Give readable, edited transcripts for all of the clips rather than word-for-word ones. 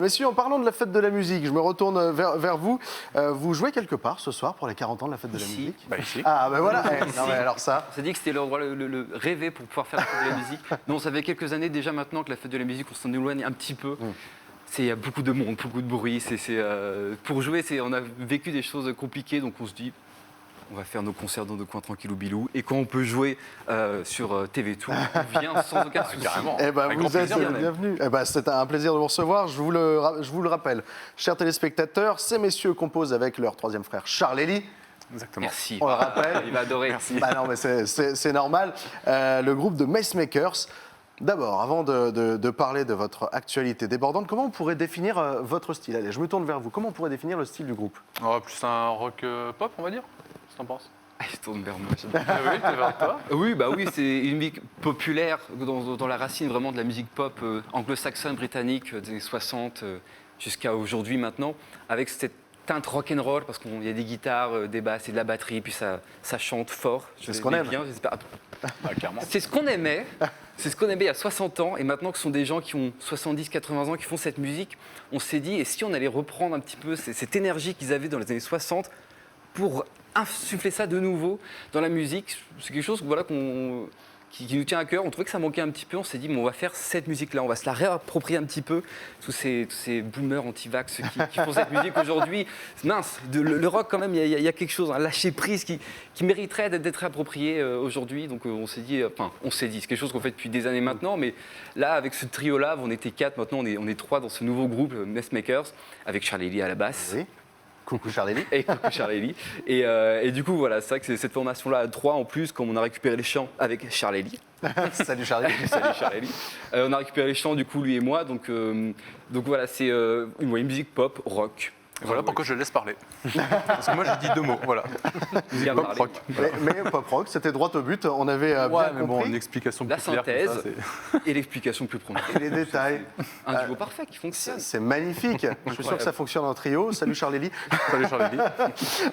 Messieurs, en parlant de la fête de la musique, je me retourne vers vous. Vous jouez quelque part ce soir pour les 40 ans de la fête de la musique? Ici. Ah, ben voilà. Non, mais alors ça. On s'est dit que c'était l'endroit le rêvé pour pouvoir faire la fête de la musique. Nous, on savait quelques années déjà maintenant que la fête de la musique, on s'en éloigne un petit peu. Il y a beaucoup de monde, beaucoup de bruit. Pour jouer, on a vécu des choses compliquées, donc on se dit, on va faire nos concerts dans nos coins tranquillou bilou. Et quand on peut jouer sur TV Tour, on vient sans aucun souci. Carrément. Eh ben, Avec vous grand êtes plaisir, bienvenus. Eh ben, c'est un plaisir de vous recevoir. Je vous le rappelle, chers téléspectateurs, ces messieurs composent avec leur troisième frère Charles-Élie. Exactement. Merci. On le rappelle. Il va adorer. Merci. Bah non, mais c'est normal. Le groupe de Macemakers. D'abord, avant de parler de votre actualité débordante, comment on pourrait définir votre style? Allez, je me tourne vers vous. Comment on pourrait définir le style du groupe? Oh, plus un rock pop, on va dire. Qu'est-ce que t'en penses? Il se tourne vers moi. Ah oui, t'es vers toi. Oui, c'est une musique populaire dans la racine vraiment de la musique pop anglo-saxonne, britannique des années 60 jusqu'à aujourd'hui maintenant, avec cette teinte rock'n'roll parce qu'il y a des guitares, des basses et de la batterie, puis ça chante fort. C'est ce qu'on aime. Bien, j'espère. Ah, clairement. C'est ce qu'on aimait. C'est ce qu'on aimait il y a 60 ans et maintenant que ce sont des gens qui ont 70, 80 ans qui font cette musique, on s'est dit et si on allait reprendre un petit peu cette énergie qu'ils avaient dans les années 60 pour insuffler ça de nouveau dans la musique. C'est quelque chose voilà, qui nous tient à cœur. On trouvait que ça manquait un petit peu. On s'est dit, on va faire cette musique-là. On va se la réapproprier un petit peu. Tous ces boomers anti-vax qui font cette musique aujourd'hui. Mince, le rock, quand même, il y a quelque chose, un lâcher-prise qui mériterait d'être approprié aujourd'hui. Donc on s'est dit, c'est quelque chose qu'on fait depuis des années maintenant. Mais là, avec ce trio-là, on était 4. Maintenant, on est 3 dans ce nouveau groupe, Macemakers, avec Charles-Élie à la basse. Oui. Coucou Charles-Élie. Et coucou Charles-Élie. Et du coup, voilà, c'est vrai que c'est cette formation-là à 3 en plus, comme on a récupéré les chants avec Charles-Élie. Salut Charles-Élie. Salut Charles-Élie. On a récupéré les chants, du coup, lui et moi. Donc voilà, c'est une musique pop, rock. Voilà pourquoi je laisse parler. Parce que moi, j'ai dit 2 mots. Voilà. Bien Pop parlé. rock. Mais pop rock, c'était droit au but. On avait bien Ouais, mais compris. bon, une explication La plus claire que ça, synthèse. c'est- Et l'explication plus prononcée. Et les détails. Un duo parfait qui fonctionne. C'est magnifique. Je suis sûr que ça fonctionne en trio. Salut Charles-Élie. Salut Charlie.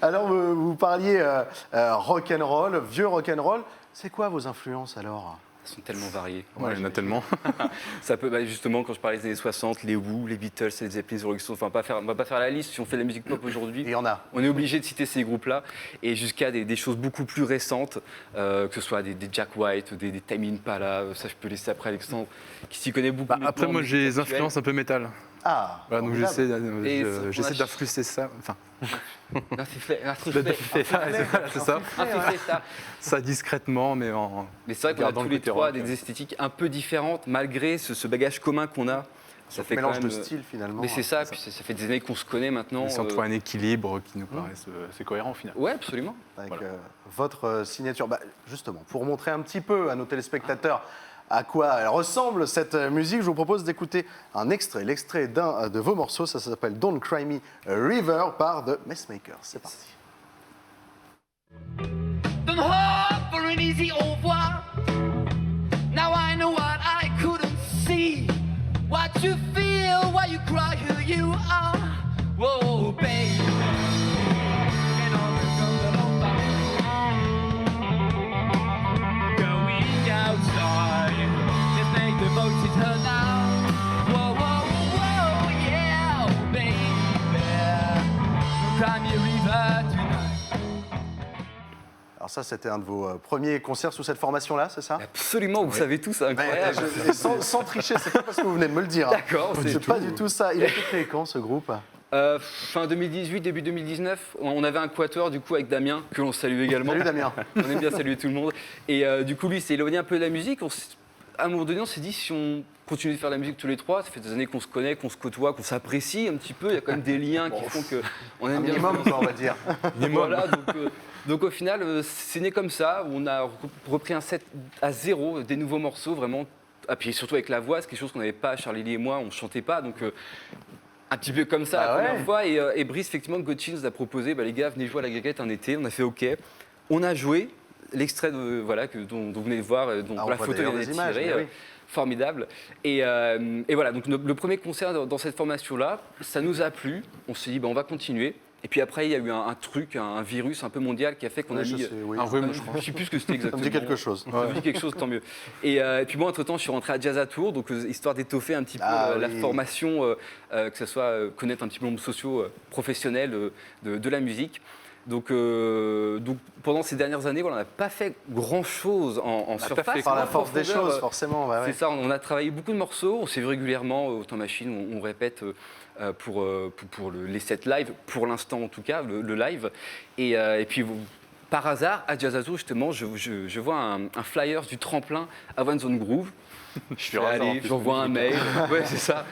Alors, vous parliez rock'n'roll, vieux rock'n'roll. C'est quoi vos influences alors? Ils sont tellement variés. Ouais, il y en a tellement. Ça peut, justement, quand je parlais des années 60, les Who, les Beatles, les Zeppelin, les Rolling Stones, enfin, on va pas faire la liste si on fait de la musique pop aujourd'hui. Il y en a. On est obligé de citer ces groupes-là, et jusqu'à des choses beaucoup plus récentes, que ce soit des Jack White, des Tame Impala, ça je peux laisser après Alexandre, qui s'y connaît beaucoup. Après, moi, j'ai des influences un peu métal. Ah, Voilà, donc formidable. j'essaie d'influencer ça. Enfin, c'est ça. Ça discrètement, mais en. Mais c'est vrai qu'on a gardant tous le les côté trois rock. des esthétiques un peu différentes, malgré ce bagage commun qu'on a. Ça fait Mélange quand de même, style finalement. Mais c'est ça, puis ça fait des années qu'on se connaît maintenant. Mais sans trouver un équilibre qui nous paraisse assez cohérent au final. Ouais, absolument. Avec Voilà. votre signature. Bah, justement, pour montrer un petit peu à nos téléspectateurs à quoi elle ressemble cette musique, je vous propose d'écouter l'extrait d'un de vos morceaux. Ça s'appelle Don't Cry Me River par The Macemakers. C'est parti. Don't hope for an easy au revoir. Now I know what I couldn't see. What you feel, why you cry, who you are. Whoa, babe. Get on the jungle going outside. Just make the voices heard now. Whoa, whoa, whoa, yeah, oh, baby. Cry me a river tonight. Alors ça, c'était un de vos premiers concerts sous cette formation-là, c'est ça? Absolument, vous savez tout, c'est incroyable. Et sans tricher, c'est pas parce que vous venez de me le dire. hein. D'accord, C'est pas du tout ça. Il a été créé quand ce groupe? Fin 2018, début 2019, on avait un quatuor du coup avec Damien, que l'on salue également. Salut Damien. On aime bien saluer tout le monde. Et du coup, lui, il s'est éloigné un peu de la musique. À un moment donné, on s'est dit, si on continue de faire de la musique tous les trois, ça fait des années qu'on se connaît, qu'on se côtoie, qu'on s'apprécie un petit peu. Il y a quand même des liens qui font qu'on Un aime bien. minimum, quoi, on va dire. Voilà, donc au final, c'est né comme ça. On a repris un set à zéro, des nouveaux morceaux, vraiment. Ah, puis surtout avec la voix, c'est quelque chose qu'on n'avait pas, Charlie et moi, on ne chantait pas. Donc un petit peu comme ça Ah la ouais. première fois. Et Brice, effectivement, Gotchi nous a proposé, les gars, venez jouer à la Guinguette un été. On a fait OK. On a joué l'extrait dont vous venez de voir, dont Ah, on la voit photo d'ailleurs vient des d'être images, tirée. mais oui. Formidable. Et voilà, donc le premier concert dans cette formation-là, ça nous a plu. On s'est dit, on va continuer. Et puis après, il y a eu un truc, un virus un peu mondial qui a fait qu'on a mis... Un rhume, je crois. Je ne sais plus ce que c'était Ça exactement. me dit quelque chose. Ça me dit quelque chose, tant mieux. Et puis moi, entre-temps, je suis rentré à Jazz à Tours, donc histoire d'étoffer un petit peu la oui. formation, que ce soit connaître un petit peu le monde socio professionnel de la musique. Donc pendant ces dernières années, voilà, on n'a pas fait grand-chose en surface. Par la en force des profondeur. choses, forcément. Ouais, C'est ça, on a travaillé beaucoup de morceaux, on s'est vu régulièrement au temps machine, on répète pour les sets live, pour l'instant en tout cas, le live. Et puis par hasard, à Jazz à Tours, justement, je vois un flyer du tremplin à One Zone Groove. Je vais aller, j'envoie un mail, ouais c'est ça.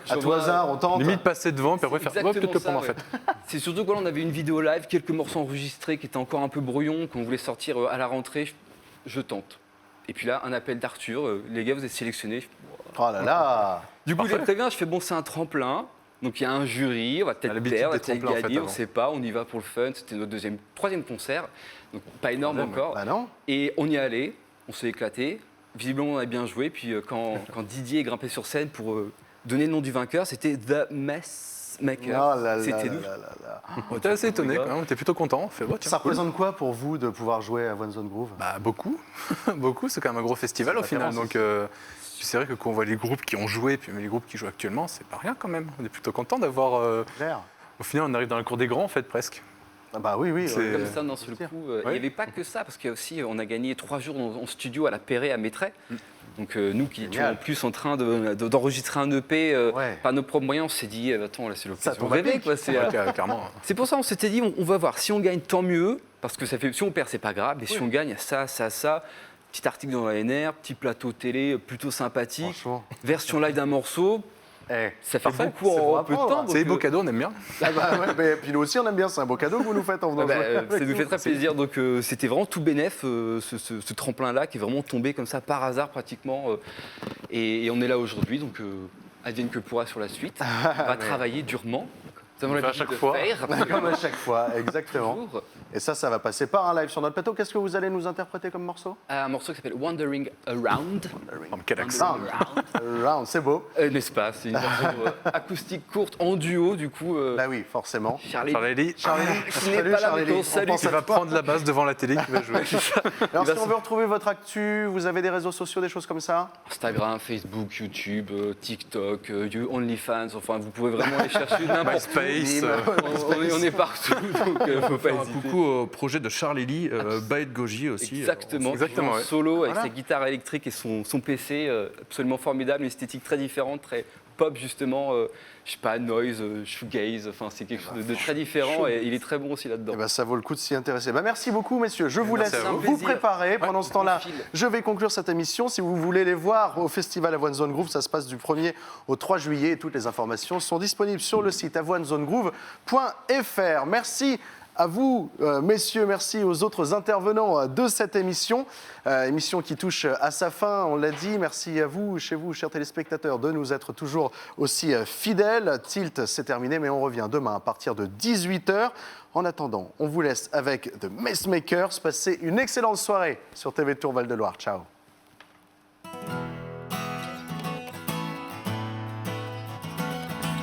À tout hasard, on tente. Limite passer devant, puis après faire Exactement peut-être le ça, prendre en ouais. fait. C'est surtout que voilà, on avait une vidéo live, quelques morceaux enregistrés qui étaient encore un peu brouillons, qu'on voulait sortir à la rentrée. Je tente. Et puis là, un appel d'Arthur, les gars, vous êtes sélectionnés. Oh là là. Du coup, il est très bien, je fais bon, c'est un tremplin. Donc il y a un jury, on va peut-être l'habitude perdre, on va des peut-être tremplins, en gagner, fait, on ne avant. sait pas, on y va pour le fun. C'était notre troisième concert, donc pas énorme encore. Bah non. Et on y est allé, on s'est éclaté. Visiblement, on a bien joué. Puis quand Didier est grimpé sur scène pour donner le nom du vainqueur, c'était The Mess Maker. Oh là là C'était là nous. là là. On était assez étonné quand même, on était plutôt content. On fait, tiens, Ça cool. représente quoi pour vous de pouvoir jouer à One Zone Groove? Bah, beaucoup. Beaucoup, c'est quand même un gros festival au final. référence Donc, puis c'est vrai que quand on voit les groupes qui ont joué, puis les groupes qui jouent actuellement, c'est pas rien quand même. On est plutôt content d'avoir. Claire. Au final, on arrive dans la cour des grands en fait, presque. Ah bah oui, oui. C'est- Comme ça, d'un seul coup. Il n'y avait pas que ça, parce qu'il y a aussi, on a gagné 3 jours en studio à la Perret à Maitret. Donc nous qui étions Génial. en plus en train d'enregistrer un EP Ouais. par nos propres moyens, on s'est dit, attends, là c'est Ça l'occasion de tombe à rêver. pic. Quoi. C'est, Ouais, clairement. c'est pour ça qu'on s'était dit, on va voir. Si on gagne, tant mieux, parce que ça fait, si on perd, c'est pas grave. Mais si on gagne, ça. Petit article dans l'ANR, petit plateau télé plutôt sympathique, Franchement. version live d'un morceau. Eh. Ça fait Parfait, beaucoup c'est pour en peu de apprendre. temps. C'est des donc, beaux cadeaux, on aime bien. Ah bah ouais, mais puis nous aussi on aime bien, c'est un beau cadeau que vous nous faites en venant jouer avec ça nous fait nous. très plaisir. Donc c'était vraiment tout bénef, ce tremplin-là qui est vraiment tombé comme ça par hasard pratiquement. Et on est là aujourd'hui, donc advienne que pourra sur la suite. On va travailler durement. Nous avons On fait à l'habitude chaque de fois. faire. Comme à chaque fois, exactement. Toujours. Et ça va passer par un live sur notre plateau. Qu'est-ce que vous allez nous interpréter comme morceau? Un morceau qui s'appelle Wandering Around. Oh, quel accent. Round, c'est beau. N'est-ce pas? C'est une version acoustique courte en duo, du coup. Bah oui, forcément. Charlie, Charlie, qui n'est Salut, pas là, Charlie. mais qu'on On salue. pense qui va prendre la basse devant la télé, qui va jouer. Alors va si on se- veut retrouver votre actu, vous avez des réseaux sociaux, des choses comme ça? Instagram, Facebook, YouTube, TikTok, OnlyFans, enfin vous pouvez vraiment aller chercher n'importe où. MySpace. On est partout, donc faut pas Un hésiter. coucou au projet de Charlie Lee, Baet Goji aussi. Exactement, Exactement, en ouais. solo avec Voilà. sa guitare électrique et son PC, absolument formidable, une esthétique très différente, très pop justement, je sais pas, noise, shoegaze, enfin c'est quelque chose de très différent et il est très bon aussi là-dedans. Eh ben, ça vaut le coup de s'y intéresser. Bah, merci beaucoup, messieurs. Je vous laisse Merci à vous. vous Plaisir. préparer. Pendant ce temps-là, file. je vais conclure cette émission. Si vous voulez les voir au festival Avoine Zone Groove, ça se passe du 1er au 3 juillet. Et toutes les informations sont disponibles sur le site avoinezonegroove.fr. Merci à vous, messieurs, merci aux autres intervenants de cette émission. Émission qui touche à sa fin, on l'a dit. Merci à vous, chez vous, chers téléspectateurs, de nous être toujours aussi fidèles. Tilt, c'est terminé, mais on revient demain à partir de 18h. En attendant, on vous laisse avec The Messmakers. Passez une excellente soirée sur TV Tour Val-de-Loire. Ciao.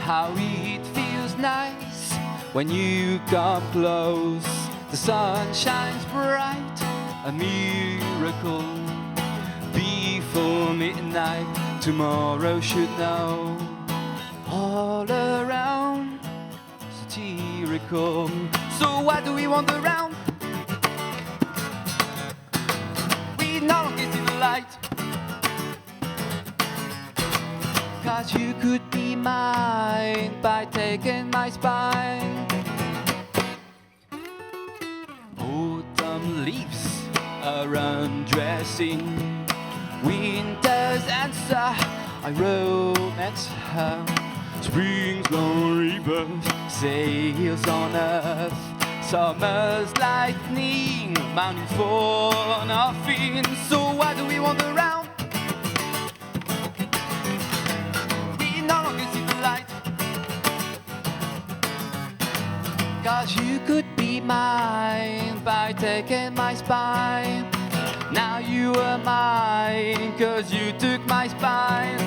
How it feels nice when you come close. The sun shines bright, a miracle. Before midnight, tomorrow should know. All around, satirical. So why do we wander around? We no longer see the light. 'Cause you could be mine by taking my spine. Autumn leaves are undressing. Winter's answer, I romance her. Spring's long rebirth sails on earth. Summer's lightning, mountain for nothing. So why do we wander around? We no longer see the light. 'Cause you could be mine by taking my spine. Now you are mine, 'cause you took my spine.